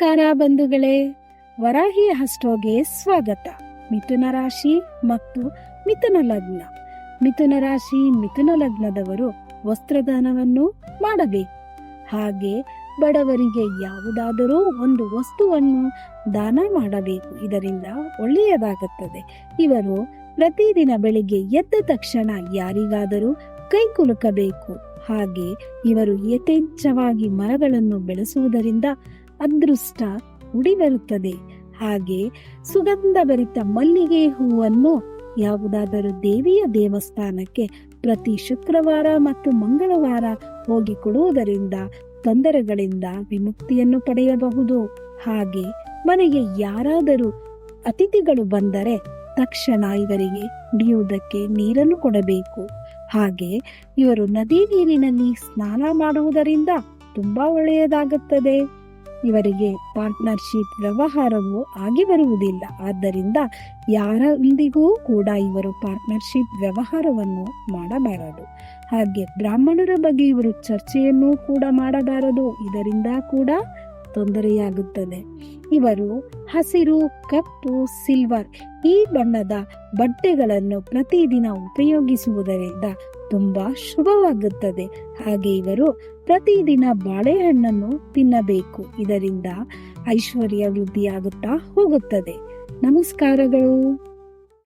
ನಮಸ್ಕಾರ ಬಂಧುಗಳೇ, ವರಾಹಿ ಹಸ್ಟೋಗೆ ಸ್ವಾಗತ. ಮಿಥುನ ರಾಶಿ ಮತ್ತು ಮಿಥುನ ಲಗ್ನ. ಮಿಥುನ ರಾಶಿ ಮಿಥುನ ಲಗ್ನದವರು ವಸ್ತ್ರದಾನವನ್ನು ಮಾಡಬೇಕು. ಹಾಗೆ ಬಡವರಿಗೆ ಯಾವುದಾದರೂ ಒಂದು ವಸ್ತುವನ್ನು ದಾನ ಮಾಡಬೇಕು. ಇದರಿಂದ ಒಳ್ಳೆಯದಾಗುತ್ತದೆ. ಇವರು ಪ್ರತಿದಿನ ಬೆಳಿಗ್ಗೆ ಎದ್ದ ತಕ್ಷಣ ಯಾರಿಗಾದರೂ ಕೈ ಕುಲುಕಬೇಕು. ಹಾಗೆ ಇವರು ಯಥೇಚ್ಛವಾಗಿ ಮರಗಳನ್ನು ಬೆಳೆಸುವುದರಿಂದ ಅದೃಷ್ಟ ಉಡಿ ಬರುತ್ತದೆ. ಹಾಗೆ ಸುಗಂಧಭರಿತ ಮಲ್ಲಿಗೆ ಹೂವನ್ನು ಯಾವುದಾದರೂ ದೇವಿಯ ದೇವಸ್ಥಾನಕ್ಕೆ ಪ್ರತಿ ಶುಕ್ರವಾರ ಮತ್ತು ಮಂಗಳವಾರ ಹೋಗಿ ಕೊಡುವುದರಿಂದ ತೊಂದರೆಗಳಿಂದ ವಿಮುಕ್ತಿಯನ್ನು ಪಡೆಯಬಹುದು. ಹಾಗೆ ಮನೆಗೆ ಯಾರಾದರೂ ಅತಿಥಿಗಳು ಬಂದರೆ ತಕ್ಷಣ ಇವರಿಗೆ ಕುಡಿಯುವುದಕ್ಕೆ ನೀರನ್ನು ಕೊಡಬೇಕು. ಹಾಗೆ ಇವರು ನದಿ ನೀರಿನಲ್ಲಿ ಸ್ನಾನ ಮಾಡುವುದರಿಂದ ತುಂಬಾ ಒಳ್ಳೆಯದಾಗುತ್ತದೆ. ಇವರಿಗೆ ಪಾರ್ಟ್ನರ್ಶಿಪ್ ವ್ಯವಹಾರವು ಆಗಿ ಬರುವುದಿಲ್ಲ. ಆದ್ದರಿಂದ ಯಾರೊಂದಿಗೂ ಕೂಡ ಇವರು ಪಾರ್ಟ್ನರ್ಶಿಪ್ ವ್ಯವಹಾರವನ್ನು ಮಾಡಬಾರದು. ಹಾಗೆ ಬ್ರಾಹ್ಮಣರ ಬಗ್ಗೆ ಇವರು ಚರ್ಚೆಯನ್ನು ಕೂಡ ಮಾಡಬಾರದು. ಇದರಿಂದ ಕೂಡ ತೊಂದರೆಯಾಗುತ್ತದೆ. ಇವರು ಹಸಿರು, ಕಪ್ಪು, ಸಿಲ್ವರ್ ಈ ಬಣ್ಣದ ಬಟ್ಟೆಗಳನ್ನು ಪ್ರತಿದಿನ ಉಪಯೋಗಿಸುವುದರಿಂದ ತುಂಬಾ ಶುಭವಾಗುತ್ತದೆ. ಹಾಗೆ ಇವರು ಪ್ರತಿದಿನ ಬಾಳೆಹಣ್ಣನ್ನು ತಿನ್ನಬೇಕು. ಇದರಿಂದ ಐಶ್ವರ್ಯ ವೃದ್ಧಿಯಾಗುತ್ತಾ ಹೋಗುತ್ತದೆ. ನಮಸ್ಕಾರಗಳು.